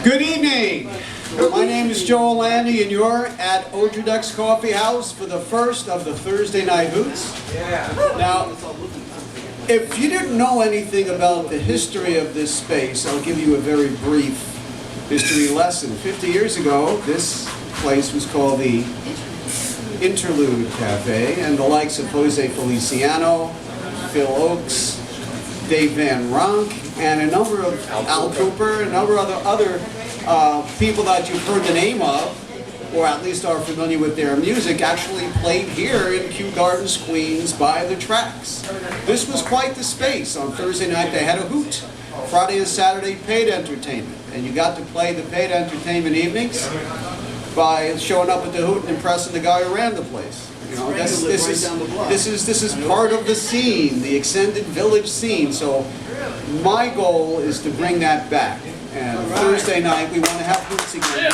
Good evening. My name is Joel Landy, and you're at Odradeks Coffee House for the first of the Thursday Night HOOTS. Now, if you didn't know anything about the history of this space, I'll give you a very brief history lesson. 50 years ago, this place was called the Interlude Cafe, and the likes of Jose Feliciano, Phil Ochs, Dave Van Ronk, and a number of Al Cooper, a number of other people that you've heard the name of, or at least are familiar with their music, actually played here in Kew Gardens, Queens, by the tracks. This was quite the space. On Thursday night they had a hoot. Friday and Saturday paid entertainment, and you got to play the paid entertainment evenings by showing up at the hoot and impressing the guy who ran the place. You know, this is part of the scene, the extended village scene. So my goal is to bring that back. And Thursday night we want to have hoots again.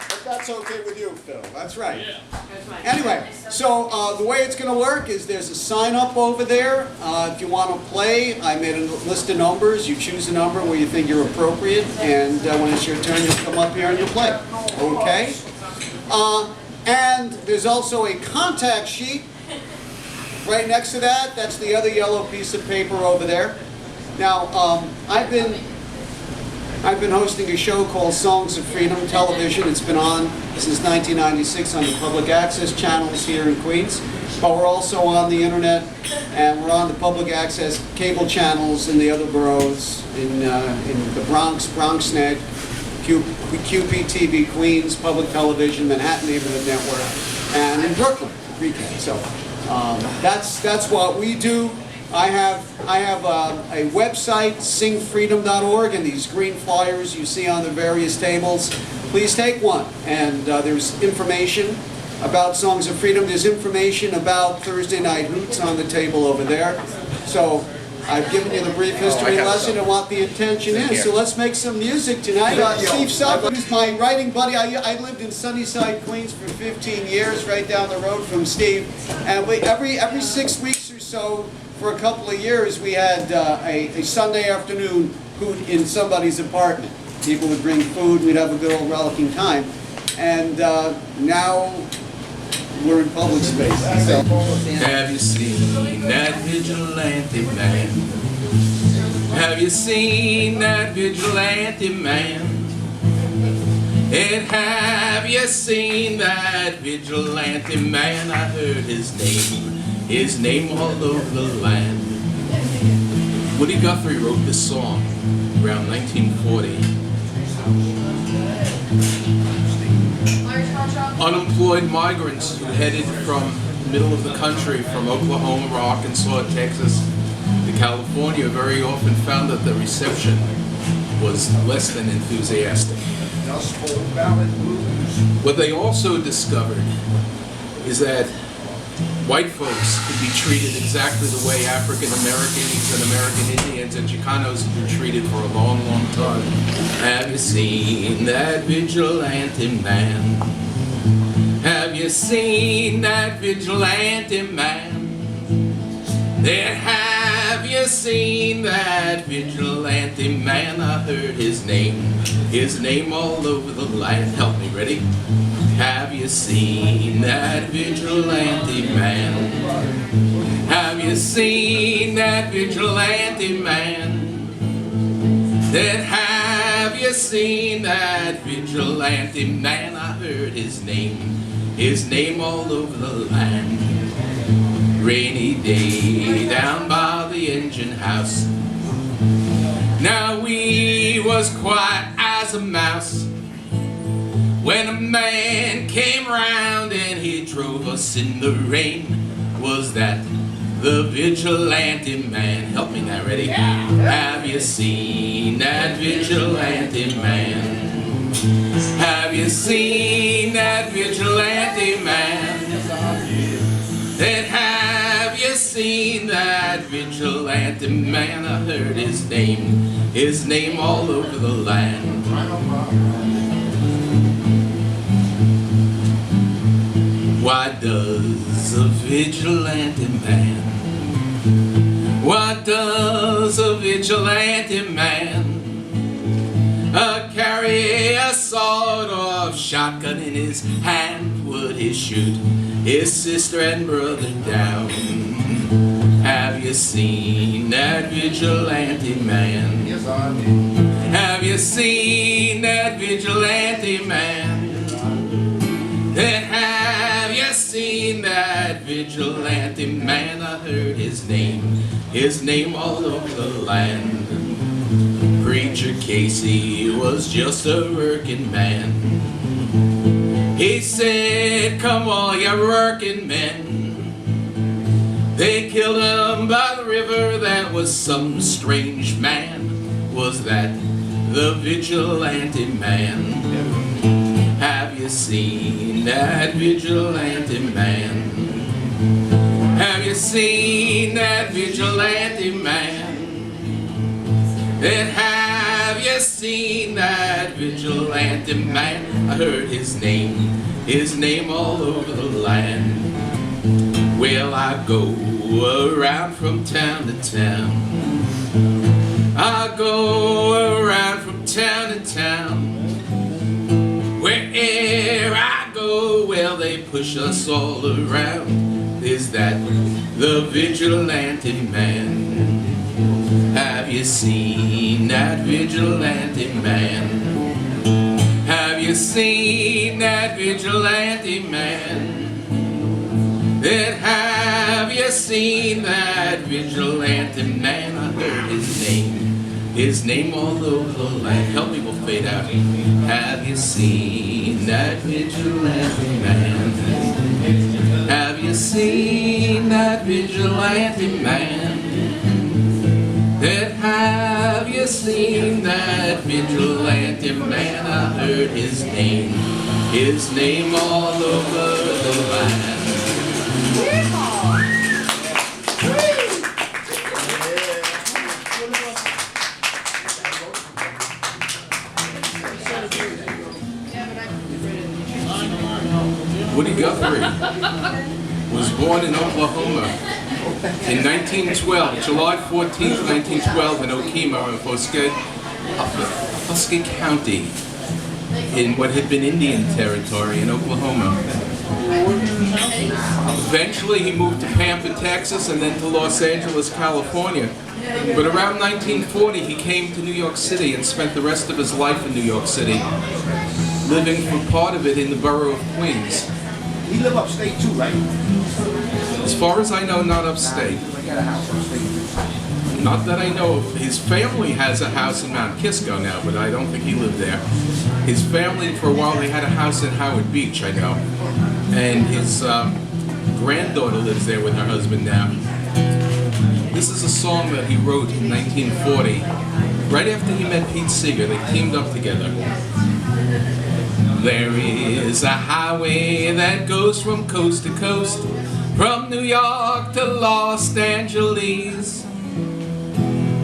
But that's okay with you, Phil. That's right. Anyway, so the way it's going to work is there's a sign up over there. If you want to play, I made a list of numbers. You choose a number where you think you're appropriate, and when it's your turn, you come up here and you play. Okay? And there's also a contact sheet right next to that. That's the other yellow piece of paper over there. Now, I've been hosting a show called Songs of Freedom Television. It's been on since 1996 on the public access channels here in Queens. But we're also on the internet, and we're on the public access cable channels in the other boroughs, in the Bronx, BronxNet, QPTV Queens, Public Television, Manhattan Neighborhood Network, and in Brooklyn, Recap. So that's what we do. I have a website, singfreedom.org, and these green flyers you see on the various tables. Please take one, and there's information about Songs of Freedom. There's information about Thursday Night HOOTS on the table over there. So I've given you the brief history lesson and what the intention is. So let's make some music tonight. Steve Suffet, who's my writing buddy. I lived in Sunnyside, Queens for 15 years, right down the road from Steve. And every 6 weeks or so, for a couple of years, we had a Sunday afternoon hoot in somebody's apartment. People would bring food, we'd have a good old rollicking time. And now we're in public space. So. Have you seen that vigilante man? Have you seen that vigilante man? And have you seen that vigilante man? I heard his name all over the land. Woody Guthrie wrote this song around 1940. Unemployed migrants who headed from the middle of the country, from Oklahoma or Arkansas, Texas to California, very often found that the reception was less than enthusiastic. What they also discovered is that white folks could be treated exactly the way African Americans and American Indians and Chicanos have been treated for a long, long time. Have you seen that vigilante man? Have you seen that vigilante man? There, have you seen that vigilante man? I heard his name all over the land. Help me, ready? Have you seen that vigilante man? Have you seen that vigilante man? Then have you seen that vigilante man? I heard his name all over the land. Rainy day down by the engine house. Now we was quiet as a mouse when a man came round and he drove us in the rain. Was that the vigilante man? Help me now, ready? Yeah. Have you seen that vigilante man? Have you seen that vigilante man? Then have you seen that vigilante man? I heard his name all over the land. Why does a vigilante man What does a vigilante man? Carry a sword or a shotgun in his hand? Would he shoot his sister and brother down? Have you seen that vigilante man? Yes, I did. Have you seen that vigilante man? Then have you seen that vigilante man? I heard his name all over the land. Preacher Casey was just a working man. He said, come all you working men. They killed him by the river. That was some strange man. Was that the vigilante man? Have you seen that vigilante man? Have you seen that vigilante man? Then have you seen that vigilante man? I heard his name all over the land. Well, I go around from town to town. I go around from town to town. Wherever I go, well, they push us all around. Is that the vigilante man? Have you seen that vigilante man? Have you seen that vigilante man? Then have you seen that vigilante man? I heard his name all over the land. Help me, we'll fade out. Have you seen that vigilante man? Have you seen that vigilante man? Then have you seen that vigilante man? I heard his name all over the land. Woody Guthrie was born in Oklahoma in 1912, July 14th, 1912, in Okemah, in Fosque County, in what had been Indian Territory in Oklahoma. Eventually he moved to Pampa, Texas, and then to Los Angeles, California. But around 1940 he came to New York City and spent the rest of his life in New York City, living for part of it in the borough of Queens. He live upstate too, right? As far as I know, not upstate. I got a house upstate. Not that I know of. His family has a house in Mount Kisco now, but I don't think he lived there. His family, for a while, they had a house in Howard Beach, I know. And his granddaughter lives there with her husband now. This is a song that he wrote in 1940, right after he met Pete Seeger. They teamed up together. There is a highway that goes from coast to coast, from New York to Los Angeles.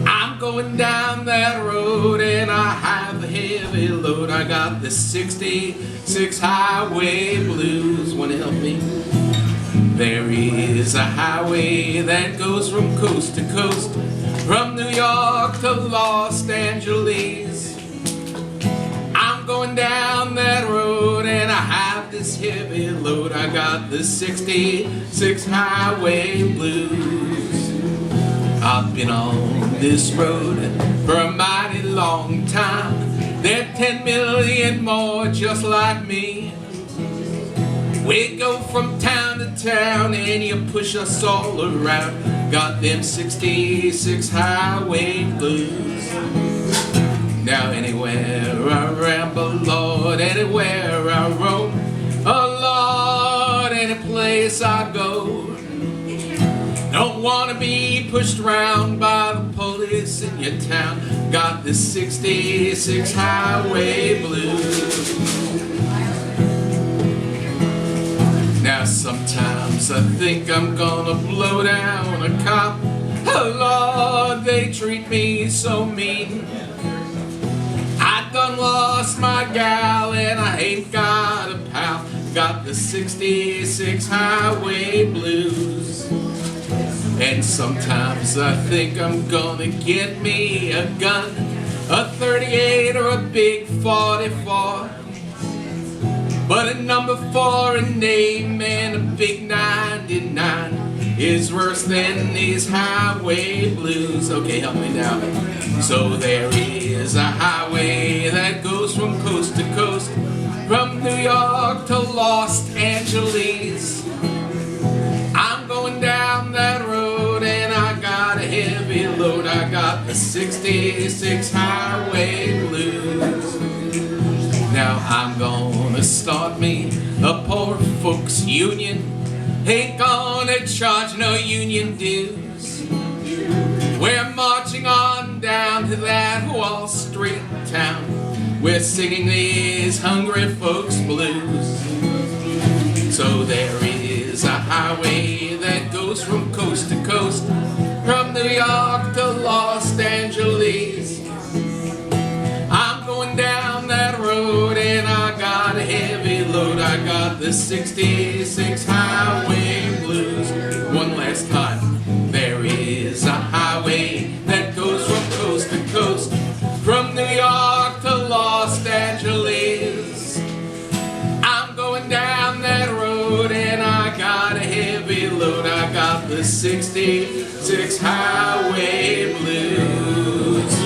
I'm going down that road and I have a heavy load. I got the 66 highway blues. Wanna help me? There is a highway that goes from coast to coast, from New York to Los Angeles. I'm going down that road and I have this heavy load. I got the 66 highway blues. I've been on this road for a mighty long time. There are 10 million more just like me. We go from town to town and you push us all around. Got them 66 highway blues. Now anywhere I ramble, Lord, anywhere I roam, oh Lord, any place I go. Don't wanna be pushed around by the police in your town. Got the 66 highway blues. Now sometimes I think I'm gonna blow down a cop. Oh Lord, they treat me so mean. I done lost my gal and I ain't got a pal. Got the 66 highway blues. And sometimes I think I'm gonna get me a gun, a 38 or a big 44. But a number 4, a name, and a big 99 is worse than these highway blues. Okay, help me now. So there is a highway that goes from coast to coast, from New York to Los Angeles. I'm going down that road and I got a heavy load. I got the 66 highway blues. Now I'm gonna start me a poor folks union. Ain't gonna charge no union dues. We're marching on down to that Wall Street town. We're singing these hungry folks blues. So there is a highway that goes from coast to coast, from New York to Los Angeles. I'm going down that road and I got a heavy load. I got the 66 highway blues. One last time. There is a highway that goes from coast to coast, from New York to Los Angeles. I'm going down that road and I got a heavy load. I got the 66 highway blues.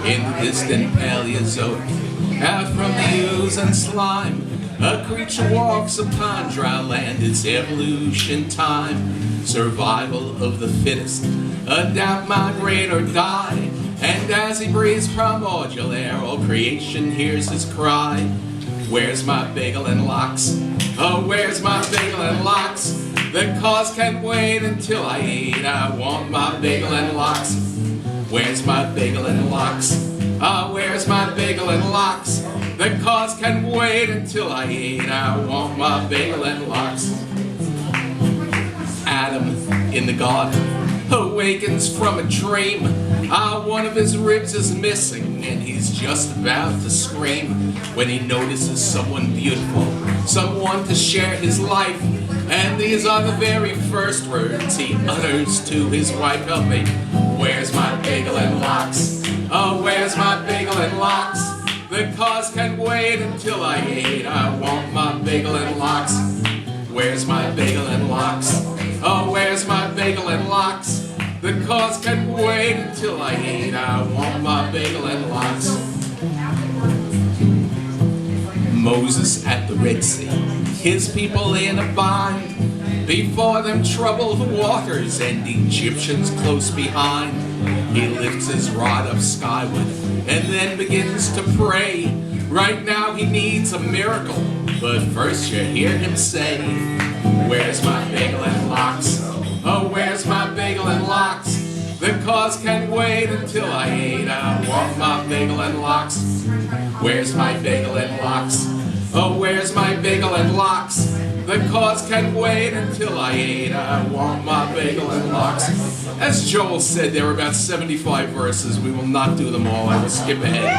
In the distant Paleozoic, out from the ooze and slime, a creature walks upon dry land. It's evolution time, survival of the fittest, adapt, migrate, or die. And as he breathes primordial air, all creation hears his cry. Where's my bagel and lox? Oh, where's my bagel and lox? The cause can't wait until I eat. I want my bagel and lox. Where's my bagel and lox? Ah, where's my bagel and lox? The cause can wait until I eat. I want my bagel and lox. Adam in the garden awakens from a dream. Ah, one of his ribs is missing and he's just about to scream when he notices someone beautiful, someone to share his life. And these are the very first words he utters to his wife. Help me. Where's my bagel and lox? Oh, where's my bagel and lox? The cause can wait until I eat. I want my bagel and lox. Where's my bagel and lox? Oh, where's my bagel and lox? The cause can wait until I eat. I want my bagel and lox. Moses at the Red Sea, his people in a bind. Before them troubled waters and Egyptians close behind. He lifts his rod up skyward and then begins to pray. Right now he needs a miracle, but first you hear him say, where's my bagel and lox? Oh, where's my bagel and lox? The cause can't wait until I eat. I want my bagel and lox. Where's my bagel and lox? Oh, where's my bagel and lox? The cause can't wait until I eat. I want my bagel and lox. As Joel said, there were about 75 verses. We will not do them all. I will skip ahead.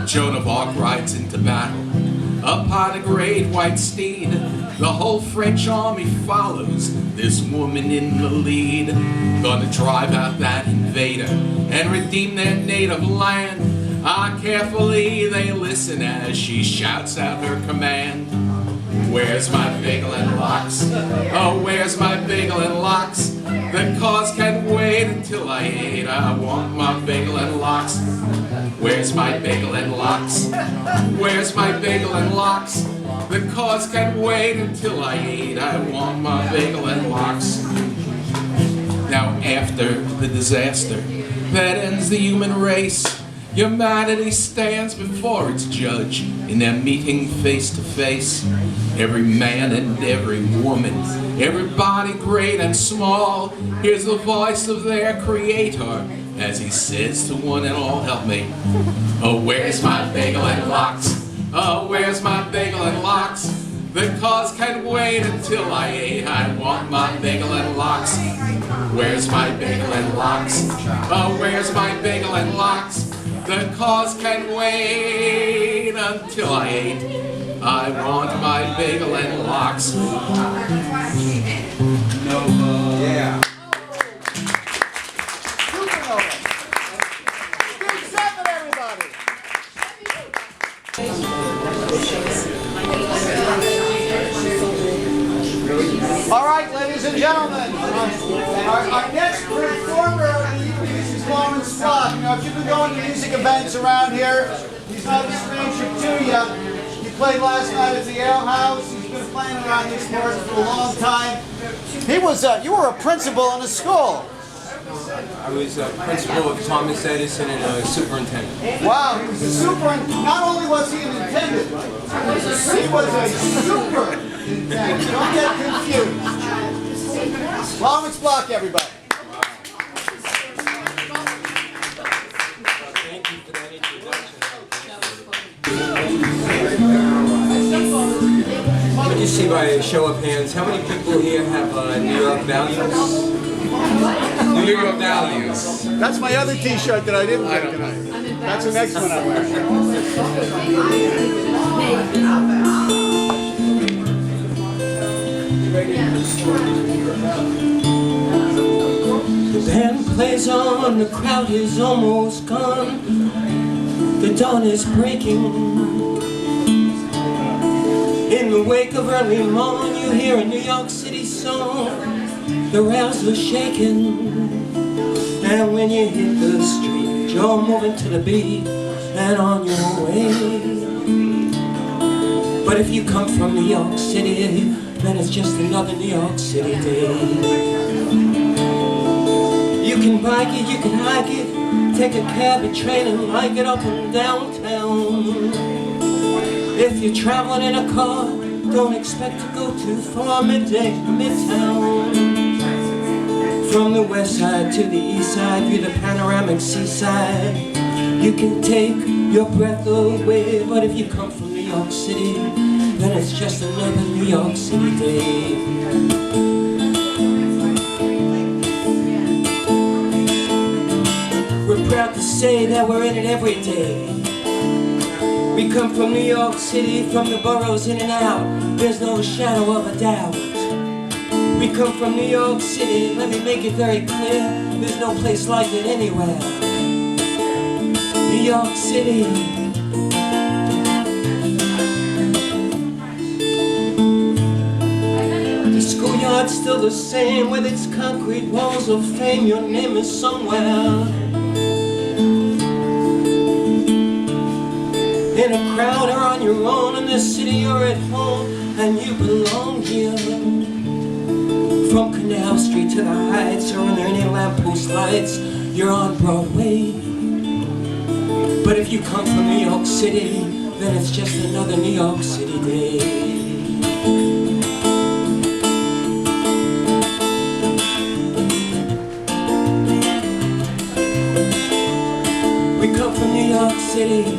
Joan of Arc rides into battle upon a great white steed. The whole French army follows, this woman in the lead. Gonna drive out that invader and redeem their native land. Ah, carefully they listen as she shouts out her command. Where's my bagel and lox? Oh, where's my bagel and lox? The cause can't wait until I eat. I want my bagel and lox. Where's my bagel and lox? Where's my bagel and lox? The cause can't wait until I eat. I want my bagel and lox. Now after the disaster that ends the human race, humanity stands before its judge in their meeting face to face. Every man and every woman, everybody great and small, hears the voice of their creator as he says to one and all, help me. Oh, where's my bagel and lox? Oh, where's my bagel and lox? The cause can wait until I ate. I want my bagel and lox. Where's my bagel and lox? Oh, where's my bagel and lox? The cause can wait until I ate. I want my bagel and lox. Yeah. Big seven, everybody. All right, ladies and gentlemen, our next performer of the evening is Lawrence Flock. Now, if you've been going to music events around here, he's not a stranger to you. He played last night at the Ale House. He's been playing around these parts for a long time. He was, you were a principal in a school. I was principal of Thomas Edison and a superintendent. Wow, he was a superintendent. Not only was he an attendant, he was a superintendent. Don't get confused. Lawrence Flock, everybody. Thank you for that introduction. Let me just see by a show of hands, how many people here have New York values? New York values. That's my other T-shirt that I didn't wear tonight. That's the next one I wear. The band plays on, the crowd is almost gone. The dawn is breaking. In the wake of early morn, you hear a New York City song. The rails are shaking. And when you hit the street, you're moving to the beat and on your way. But if you come from New York City, then it's just another New York City day. You can bike it, you can hike it, take a cab, a train, and like it up and downtown. If you're traveling in a car, don't expect to go too far, midtown. From the west side to the east side, through the panoramic seaside, you can take your breath away. But if you come from New York City, then it's just another New York City day. We're proud to say that we're in it every day. We come from New York City, from the boroughs in and out, there's no shadow of a doubt. We come from New York City, let me make it very clear, there's no place like it anywhere. New York City. The schoolyard's still the same, with its concrete walls of fame, your name is somewhere. In a crowd or on your own, in the city you're at home, and you belong here. From Canal Street to the Heights, or under any lamppost lights, you're on Broadway. But if you come from New York City, then it's just another New York City day. We come from New York City.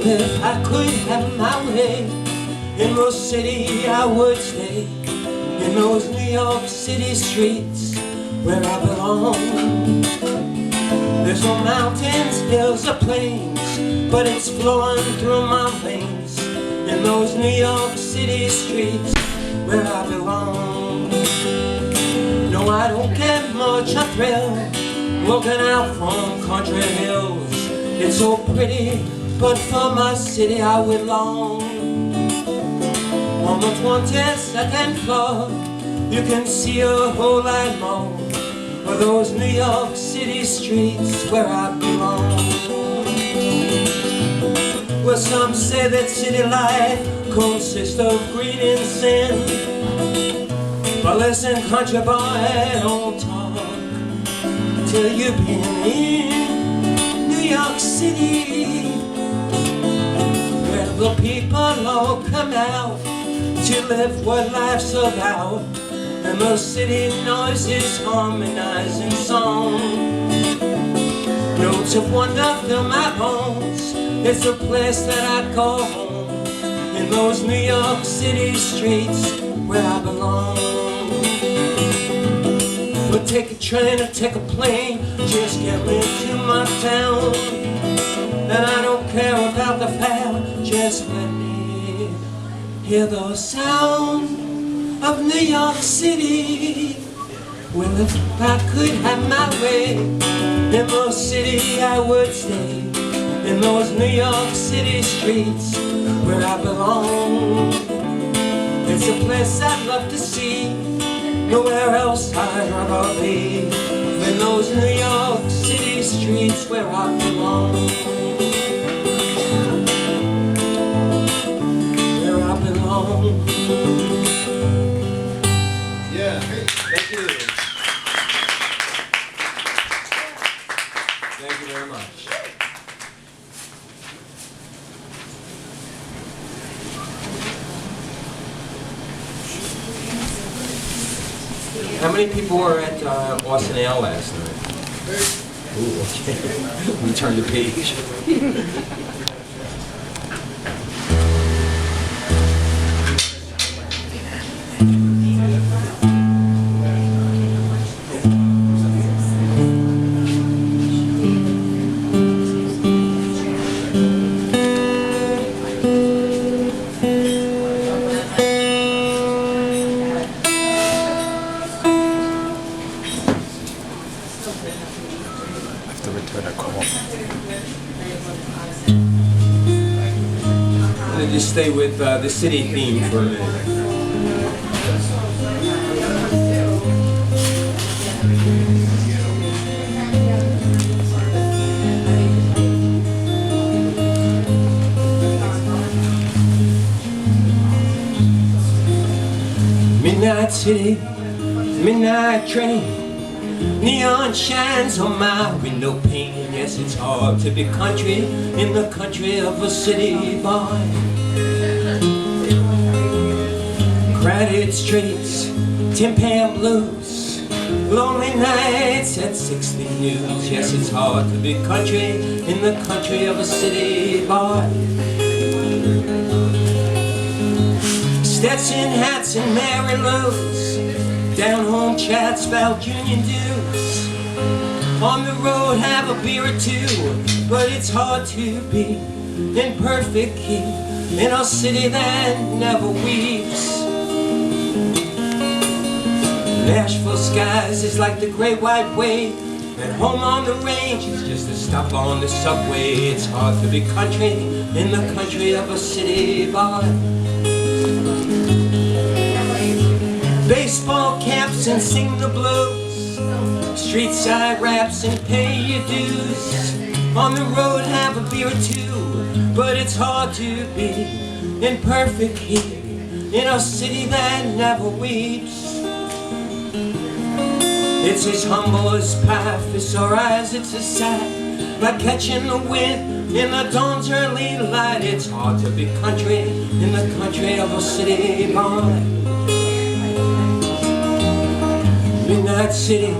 If I could have my way, in those city I would stay, in those New York City streets where I belong. There's no mountains, hills or plains, but it's flowing through my veins, in those New York City streets where I belong. No, I don't get much a thrill looking out from country hills. It's so pretty, but for my city I would long. On the 22nd floor, you can see a whole lot more of those New York City streets where I belong. Well, some say that city life consists of greed and sin. But listen, country boy, don't talk till you've been in New York City, where the people all come out to live what life's about. and those city noises harmonize in song. Notes of wonder fill my bones. It's a place that I call home, in those New York City streets where I belong. But take a train or take a plane, just get me to my town. And I don't care about the fare, just let me hear the sound of New York City. Well, if I could have my way, in those city I would stay, in those New York City streets where I belong. It's a place I'd love to see, nowhere else I'd rather be, in those New York City streets where I belong. Where I belong. Yeah. Thank you. Thank you very much. How many people were at Austin Ale last night? Ooh, okay. We turned the page. I'm gonna just stay with the city theme for a minute. Midnight city, midnight train, neon shines on my window pane. Yes, it's hard to be country in the country of a city boy. Crowded streets, tin pan blues, lonely nights at 60 News. Yes, it's hard to be country in the country of a city boy. Stetson hats and Mary Lou's, down home chats about union dues. On the road have a beer or two, but it's hard to be in perfect key in a city that never weeps. Nashville skies is like the great white wave, and home on the range is just a stop on the subway. It's hard to be country in the country of a city boy. Baseball caps and sing the blues, street side raps and pay your dues. On the road have a beer or two, but it's hard to be in perfect heat in a city that never weeps. It's as humble as pie, for sore eyes it's a sight, like catching the wind in the dawn's early light. It's hard to be country in the country of a city boy. Midnight city,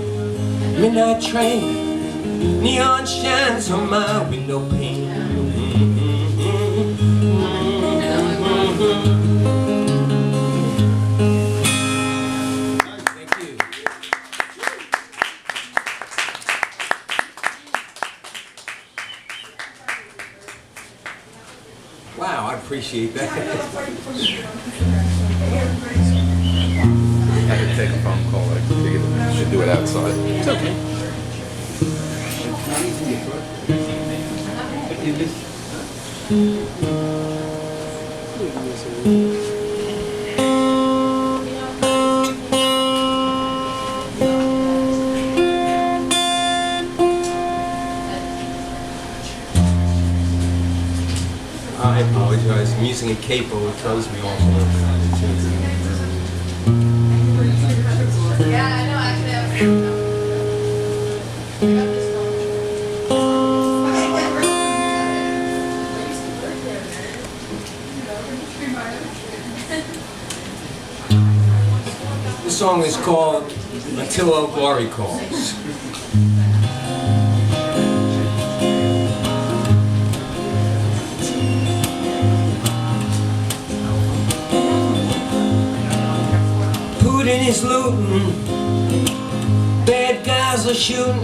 midnight train, neon shines on my window pane. Thank you. Wow, I appreciate that. I had to take a phone call. I should do it outside. It's okay. I apologize. I'm using a capo. It throws me off a little bit. Yeah, I know, actually, I was This song is called Until Old Glory Calls. Putin is looting, bad guys are shooting,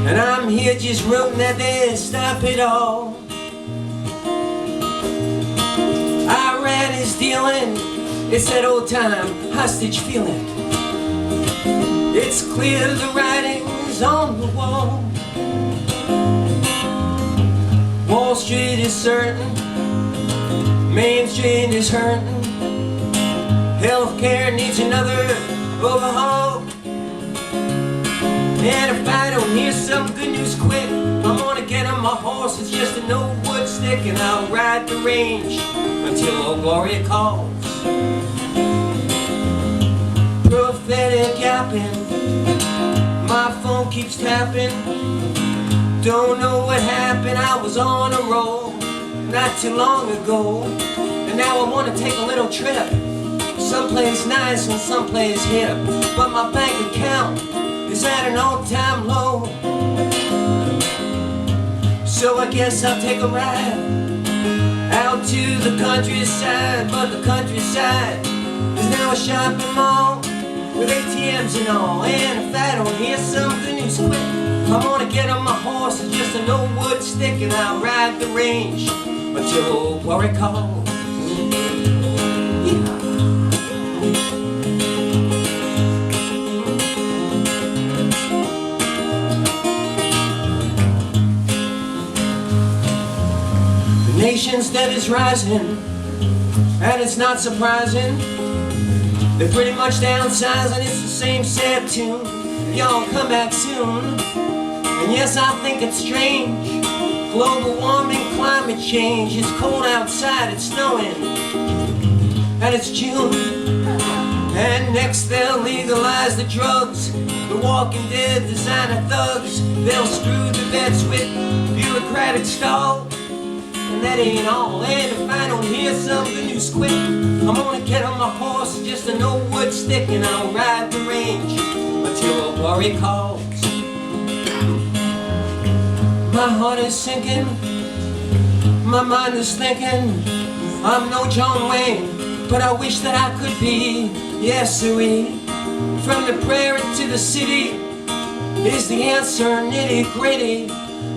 and I'm here just rooting that they stop it all. Iran is dealing, it's that old time hostage feeling. It's clear the writing's on the wall. Wall Street is certain, Main Street is hurting. Healthcare needs another overhaul. And if I don't hear some good news quick, I'm gonna get on my horse. It's just an old wood stick, and I'll ride the range until old Gloria calls. Prophetic yapping, my phone keeps tapping. Don't know what happened, I was on a roll not too long ago, and now I wanna take a little trip, someplace nice and someplace hip, but my bank account is at an all-time low. So I guess I'll take a ride out to the countryside, but the countryside is now a shopping mall with ATMs and all. And if I don't hear some good news quick, I'm gonna get on my horse and just an old wood stick, and I'll ride the range until old Glory calls. The nation's debt is rising, and it's not surprising. They're pretty much downsizing, it's the same sad tune. Y'all come back soon. And yes, I think it's strange, global warming, climate change. It's cold outside, it's snowing, and it's June. And next they'll legalize the drugs, the Walking Dead designer thugs. They'll screw the vets with bureaucratic stall, and that ain't all. And if I don't hear some good news quick, I'm gonna get on my horse, just an old wood stick, and I'll ride the range until old Glory calls. My heart is sinking, my mind is thinking, I'm no John Wayne, but I wish that I could be. Yes, sirree. From the prairie to the city is the answer, nitty gritty,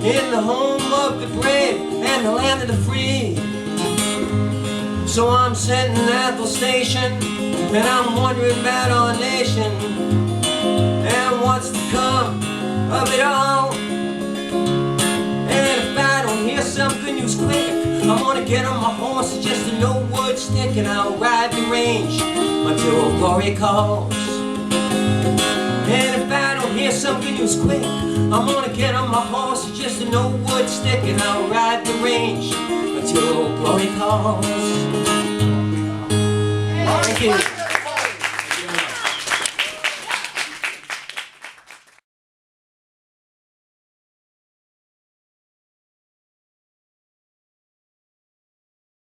in the home of the brave and the land of the free. So I'm sitting at the station, and I'm wondering about our nation and what's to come of it all. And if I don't hear some good news quick, I'm gonna get on my horse, just an old wood stick, and I'll ride the range until old Glory calls. And if I don't hear some good news quick, I'm gonna get on my horse, just an old wood stick, and I'll ride the range until old Glory calls. Thank you.